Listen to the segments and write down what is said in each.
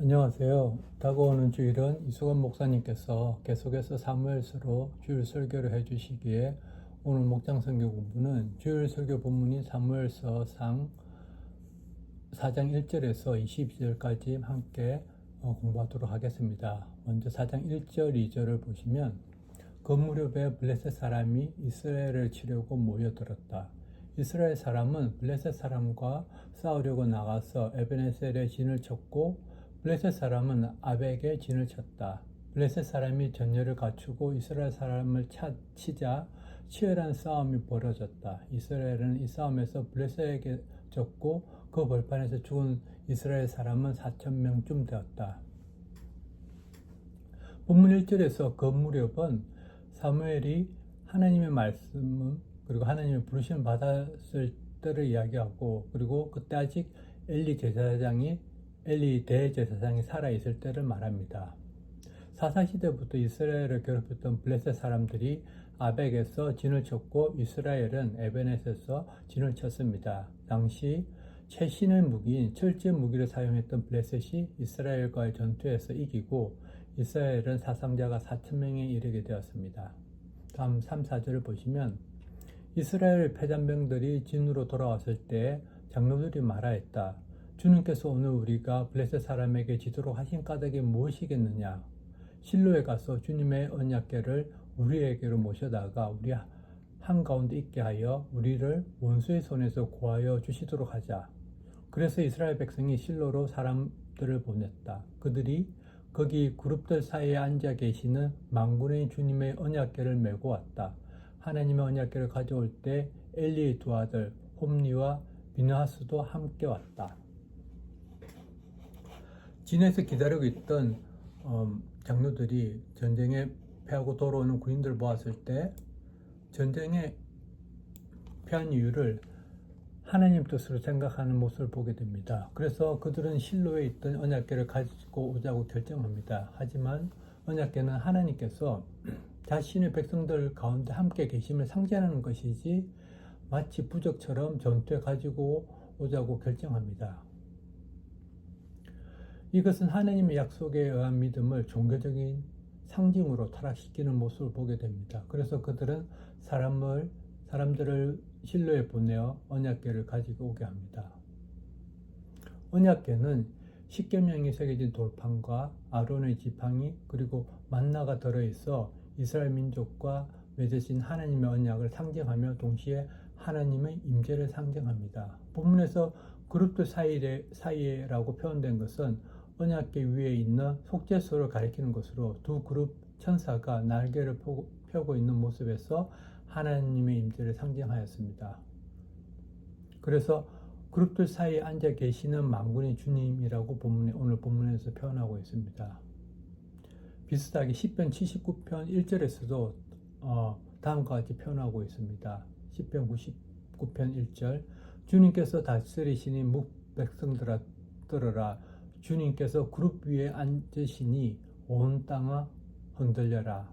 안녕하세요. 다가오는 주일은 이수건 목사님께서 계속해서 사무엘서로 주일 설교를 해주시기에 오늘 목장 선교 공부는 주일 설교 본문인 사무엘서 상 4장 1절에서 22절까지 함께 공부하도록 하겠습니다. 먼저 4장 1절, 2절을 보시면 그 무렵에 블레셋 사람이 이스라엘을 치려고 모여들었다. 이스라엘 사람은 블레셋 사람과 싸우려고 나가서 에베네셀에 진을 쳤고 블레셋 사람은 아벡에 진을 쳤다. 블레셋 사람이 전열을 갖추고 이스라엘 사람을 치자 치열한 싸움이 벌어졌다. 이스라엘은 이 싸움에서 블레셋에게 졌고 그 벌판에서 죽은 이스라엘 사람은 4,000명쯤 되었다. 본문 1절에서 그 무렵은 사무엘이 하나님의 말씀 그리고 하나님의 부르심을 받았을 때를 이야기하고, 그리고 그때 아직 엘리 대제사장이 살아있을 때를 말합니다. 사사시대부터 이스라엘을 괴롭혔던 블레셋 사람들이 아벡에서 진을 쳤고 이스라엘은 에베넷에서 진을 쳤습니다. 당시 최신의 무기인 철제 무기를 사용했던 블레셋이 이스라엘과의 전투에서 이기고 이스라엘은 사상자가 4,000명에 이르게 되었습니다. 다음 3, 4절을 보시면 이스라엘 패잔병들이 진으로 돌아왔을 때 장로들이 말하였다. 주님께서 오늘 우리가 블레셋 사람에게 지도록 하신 까닭이 무엇이겠느냐? 실로에 가서 주님의 언약궤를 우리에게로 모셔다가 우리 한가운데 있게 하여 우리를 원수의 손에서 구하여 주시도록 하자. 그래서 이스라엘 백성이 실로로 사람들을 보냈다. 그들이 거기 그룹들 사이에 앉아 계시는 만군의 주님의 언약궤를 메고 왔다. 하나님의 언약궤를 가져올 때 엘리의 두 아들 홈리와 비느하스도 함께 왔다. 진에서 기다리고 있던 장로들이 전쟁에 패하고 돌아오는 군인들을 보았을 때 전쟁에 패한 이유를 하나님 뜻으로 생각하는 모습을 보게 됩니다. 그래서 그들은 실로에 있던 언약궤를 가지고 오자고 결정합니다. 하지만 언약궤는 하나님께서 자신의 백성들 가운데 함께 계심을 상징하는 것이지 마치 부적처럼 전투에 가지고 오자고 결정합니다. 이것은 하나님의 약속에 의한 믿음을 종교적인 상징으로 타락시키는 모습을 보게 됩니다. 그래서 그들은 사람들을 실로에 보내어 언약궤를 가지고 오게 합니다. 언약궤는 십계명이 새겨진 돌판과 아론의 지팡이 그리고 만나가 들어있어 이스라엘 민족과 맺으신 하나님의 언약을 상징하며 동시에 하나님의 임재를 상징합니다. 본문에서 그룹들 사이에라고 표현된 것은 언약궤 위에 있는 속죄소를 가리키는 것으로 두 그룹 천사가 날개를 펴고 있는 모습에서 하나님의 임재를 상징하였습니다. 그래서 그룹들 사이에 앉아 계시는 만군의 주님이라고 오늘 본문에서 표현하고 있습니다. 비슷하게 시편 79편 1절에서도 다음과 같이 표현하고 있습니다. 시편 99편 1절 주님께서 다스리시니 백성들아 들으라. 주님께서 그룹 위에 앉으시니 온 땅아 흔들려라.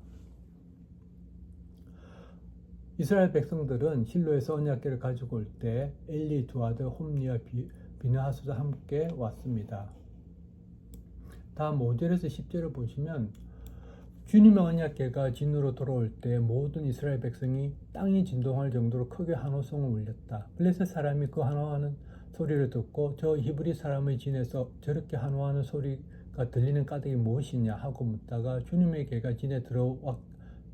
이스라엘 백성들은 실로에서 언약궤를 가지고 올 때 엘리 두 아들 홈리와 비느하스도 함께 왔습니다. 다음 5절에서 10절을 보시면 주님의 언약궤가 진으로 돌아올 때 모든 이스라엘 백성이 땅이 진동할 정도로 크게 한호성을 울렸다. 블레셋 사람이 그 한호하는 소리를 듣고 저 히브리 사람의 진에서 저렇게 한호하는 소리가 들리는 까닭이 무엇이냐 하고 묻다가 주님의 궤가 진에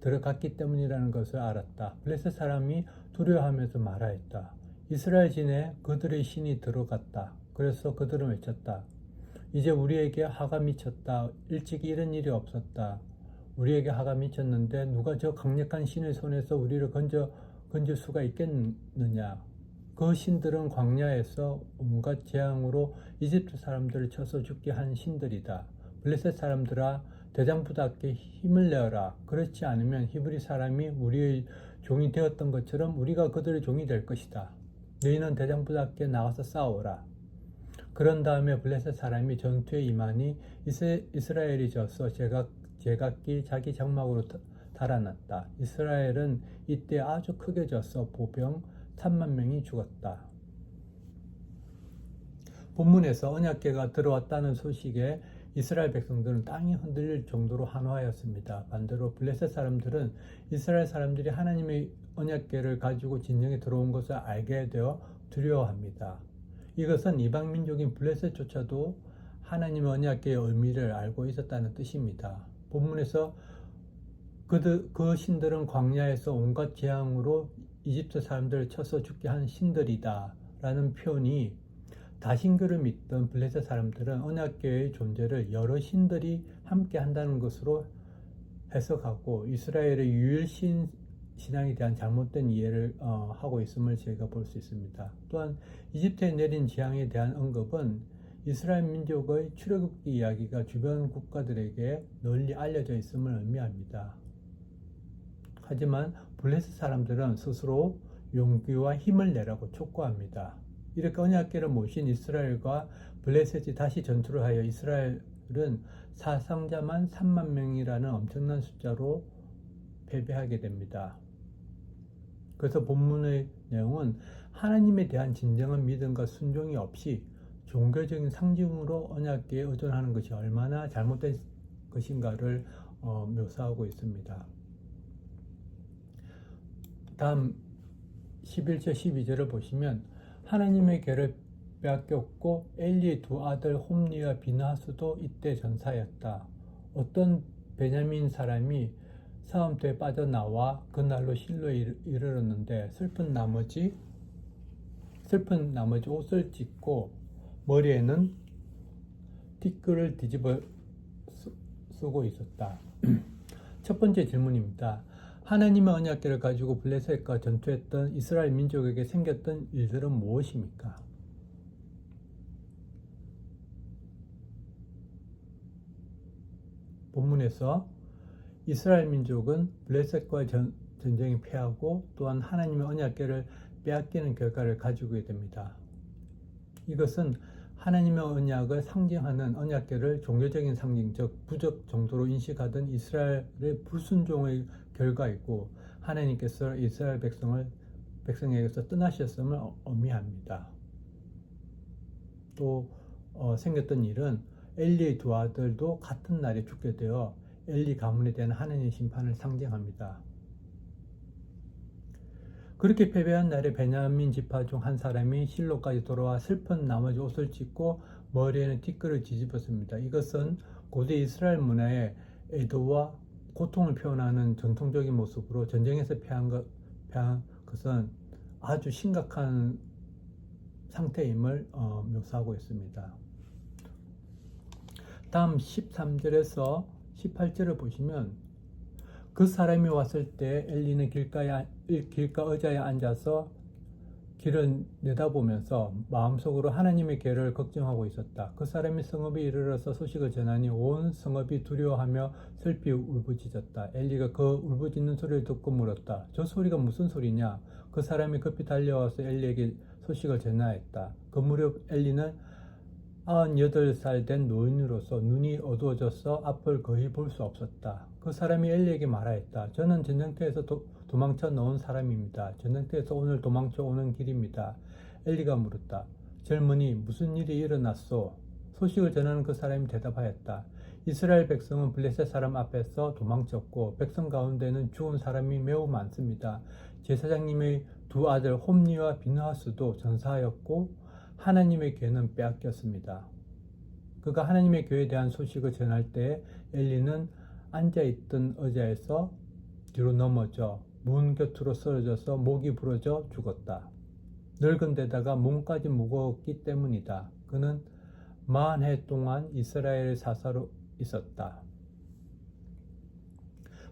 들어갔기 때문이라는 것을 알았다. 블레셋 사람이 두려워하면서 말하였다. 이스라엘 진에 그들의 신이 들어갔다. 그래서 그들은 외쳤다. 이제 우리에게 화가 미쳤다. 일찍 이런 일이 없었다. 우리에게 화가 미쳤는데 누가 저 강력한 신의 손에서 우리를 건질 수가 있겠느냐. 그 신들은 광야에서 온갖 재앙으로 이집트 사람들을 쳐서 죽게 한 신들이다. 블레셋 사람들아 대장부답게 힘을 내어라. 그렇지 않으면 히브리 사람이 우리의 종이 되었던 것처럼 우리가 그들의 종이 될 것이다. 너희는 대장부답게 나가서 싸워라. 그런 다음에 블레셋 사람이 전투에 임하니 이스라엘이 져서 제각기 자기 장막으로 달아났다. 이스라엘은 이때 아주 크게 져서 보병 3만 명이 죽었다. 본문에서 언약궤가 들어왔다는 소식에 이스라엘 백성들은 땅이 흔들릴 정도로 한화하였습니다. 반대로 블레셋 사람들은 이스라엘 사람들이 하나님의 언약궤를 가지고 진영에 들어온 것을 알게 되어 두려워합니다. 이것은 이방 민족인 블레셋조차도 하나님의 언약궤의 의미를 알고 있었다는 뜻입니다. 본문에서 그 신들은 광야에서 온갖 재앙으로 이집트 사람들을 쳐서 죽게 한 신들이다 라는 표현이 다신교를 믿던 블레셋 사람들은 언약궤의 존재를 여러 신들이 함께 한다는 것으로 해석하고 이스라엘의 유일신 신앙에 대한 잘못된 이해를 하고 있음을 저희가 볼 수 있습니다. 또한 이집트에 내린 재앙에 대한 언급은 이스라엘 민족의 출애굽기 이야기가 주변 국가들에게 널리 알려져 있음을 의미합니다. 하지만 블레셋 사람들은 스스로 용기와 힘을 내라고 촉구합니다. 이렇게 언약궤를 모신 이스라엘과 블레셋이 다시 전투를 하여 이스라엘은 사상자만 3만 명이라는 엄청난 숫자로 패배하게 됩니다. 그래서 본문의 내용은 하나님에 대한 진정한 믿음과 순종이 없이 종교적인 상징으로 언약궤에 의존하는 것이 얼마나 잘못된 것인가를 묘사하고 있습니다. 다음 11절 12절을 보시면 하나님의 궤를 빼앗겼고 엘리의 두 아들 홈리와 비느하스도 이때 전사였다. 어떤 베냐민 사람이 싸움터에 빠져나와 그날로 실로에 이르렀는데 슬픈 나머지 옷을 찢고 머리에는 티끌을 뒤집어 쓰고 있었다. 첫 번째 질문입니다. 하나님의 언약궤를 가지고 블레셋과 전투했던 이스라엘 민족에게 생겼던 일들은 무엇입니까? 본문에서 이스라엘 민족은 블레셋과 전쟁에 패하고 또한 하나님의 언약궤를 빼앗기는 결과를 가지게 됩니다. 이것은 하나님의 언약을 상징하는 언약궤를 종교적인 상징, 즉 부적 정도로 인식하던 이스라엘의 불순종의 결과이고 하나님께서 이스라엘 백성에게서 떠나셨음을 의미합니다. 또 생겼던 일은 엘리의 두 아들도 같은 날에 죽게 되어 엘리 가문에 대한 하나님의 심판을 상징합니다. 그렇게 패배한 날에 베냐민 지파 중 한 사람이 실로까지 돌아와 슬픈 나머지 옷을 찢고 머리에는 티끌을 뒤집었습니다. 이것은 고대 이스라엘 문화의 애도와 고통을 표현하는 전통적인 모습으로 전쟁에서 패한 것은 아주 심각한 상태임을 묘사하고 있습니다. 다음 13절에서 18절을 보시면 그 사람이 왔을 때 엘리는 길가 의자에 앉아서 길을 내다보면서 마음속으로 하나님의 궤를 걱정하고 있었다. 그 사람이 성읍에 이르러서 소식을 전하니 온 성읍이 두려워하며 슬피 울부짖었다. 엘리가 그 울부짖는 소리를 듣고 물었다. 저 소리가 무슨 소리냐? 그 사람이 급히 달려와서 엘리에게 소식을 전하였다. 그 무렵 엘리는 98살 된 노인으로서 눈이 어두워져서 앞을 거의 볼 수 없었다. 그 사람이 엘리에게 말하였다. 저는 전쟁터에서 도망쳐 나온 사람입니다. 전쟁터에서 오늘 도망쳐 오는 길입니다. 엘리가 물었다. 젊은이, 무슨 일이 일어났소? 소식을 전하는 그 사람이 대답하였다. 이스라엘 백성은 블레셋 사람 앞에서 도망쳤고 백성 가운데는 죽은 사람이 매우 많습니다. 제사장님의 두 아들 홈리와 비느하스도 전사하였고 하나님의 궤는 빼앗겼습니다. 그가 하나님의 궤에 대한 소식을 전할 때 엘리는 앉아있던 의자에서 뒤로 넘어져 문 곁으로 쓰러져서 목이 부러져 죽었다. 늙은 데다가 몸까지 무거웠기 때문이다. 그는 40해 동안 이스라엘 사사로 있었다.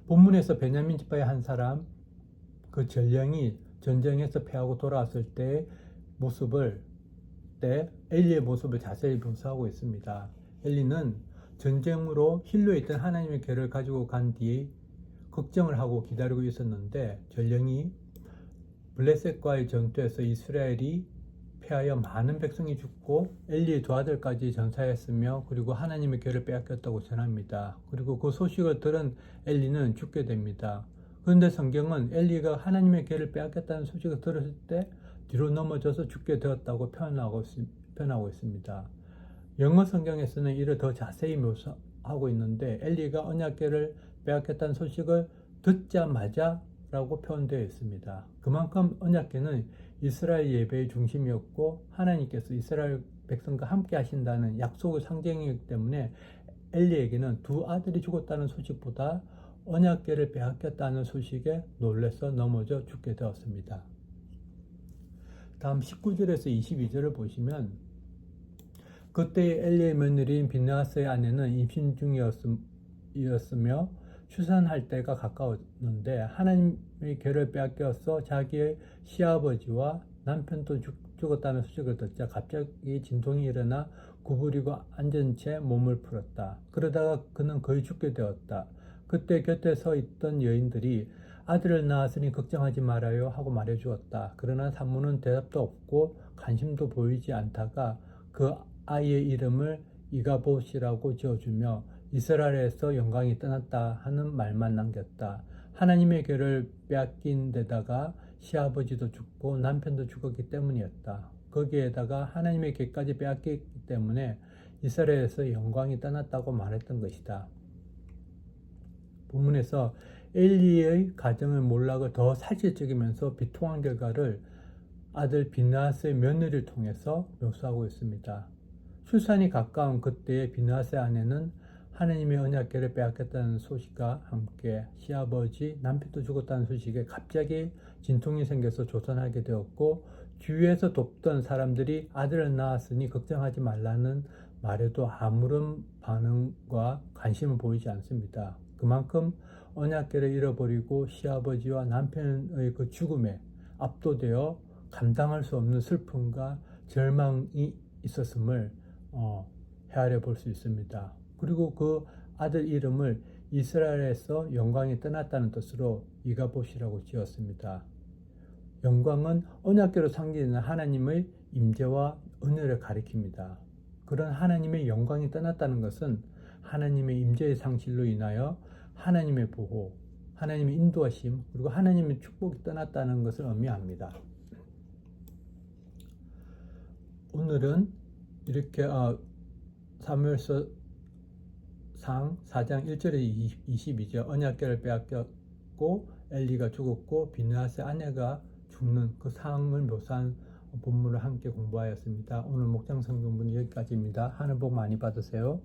본문에서 베냐민 지파의 한 사람, 그 전령이 전쟁에서 패하고 돌아왔을 때 엘리의 모습을 자세히 묘사하고 있습니다. 엘리는 전쟁으로 힐로에 있던 하나님의 궤를 가지고 간 뒤에 걱정을 하고 기다리고 있었는데 전령이 블레셋과의 전투에서 이스라엘이 패하여 많은 백성이 죽고 엘리의 두 아들까지 전사했으며 그리고 하나님의 궤를 빼앗겼다고 전합니다. 그리고 그 소식을 들은 엘리는 죽게 됩니다. 그런데 성경은 엘리가 하나님의 궤를 빼앗겼다는 소식을 들었을 때 뒤로 넘어져서 죽게 되었다고 표현하고 있습니다. 영어 성경에서는 이를 더 자세히 묘사하고 있는데 엘리가 언약궤를 빼앗겼다는 소식을 듣자마자 라고 표현되어 있습니다. 그만큼 언약궤는 이스라엘 예배의 중심이었고 하나님께서 이스라엘 백성과 함께 하신다는 약속의 상징이기 때문에 엘리에게는 두 아들이 죽었다는 소식보다 언약궤를 빼앗겼다는 소식에 놀라서 넘어져 죽게 되었습니다. 다음 19절에서 22절을 보시면 그때 엘리의 며느리인 비느하스의 아내는 임신 중이었으며 출산할 때가 가까웠는데 하나님의 궤를 빼앗겨서 자기의 시아버지와 남편도 죽었다는 소식을 듣자 갑자기 진통이 일어나 구부리고 앉은 채 몸을 풀었다. 그러다가 그는 거의 죽게 되었다. 그때 곁에 서 있던 여인들이 아들을 낳았으니 걱정하지 말아요 하고 말해 주었다. 그러나 산모는 대답도 없고 관심도 보이지 않다가 그 아이의 이름을 이가봇이라고 지어주며 이스라엘에서 영광이 떠났다 하는 말만 남겼다. 하나님의 궤를 빼앗긴 데다가 시아버지도 죽고 남편도 죽었기 때문이었다. 거기에다가 하나님의 궤까지 빼앗겼기 때문에 이스라엘에서 영광이 떠났다고 말했던 것이다. 본문에서 엘리의 가정의 몰락을 더 사실적이면서 비통한 결과를 아들 비느하스의 며느리를 통해서 묘사하고 있습니다. 출산이 가까운 그때의 비느하스의 아내는 하나님의 언약궤를 빼앗겼다는 소식과 함께 시아버지, 남편도 죽었다는 소식에 갑자기 진통이 생겨서 조선하게 되었고 주위에서 돕던 사람들이 아들을 낳았으니 걱정하지 말라는 말에도 아무런 반응과 관심을 보이지 않습니다. 그만큼 언약궤를 잃어버리고 시아버지와 남편의 그 죽음에 압도되어 감당할 수 없는 슬픔과 절망이 있었음을 헤아려 볼 수 있습니다. 그리고 그 아들 이름을 이스라엘에서 영광이 떠났다는 뜻으로 이가봇이라고 지었습니다. 영광은 언약궤로 상징되는 하나님의 임재와 은혜를 가리킵니다. 그런 하나님의 영광이 떠났다는 것은 하나님의 임재의 상실로 인하여 하나님의 보호, 하나님의 인도하심, 그리고 하나님의 축복이 떠났다는 것을 의미합니다. 오늘은 이렇게 사무엘서 상 4장 1절에 22절 언약궤를 빼앗겼고 엘리가 죽었고 비느하스의 아내가 죽는 그 상황을 묘사한 본문을 함께 공부하였습니다. 오늘 목장 성경문은 여기까지입니다. 하늘 복 많이 받으세요.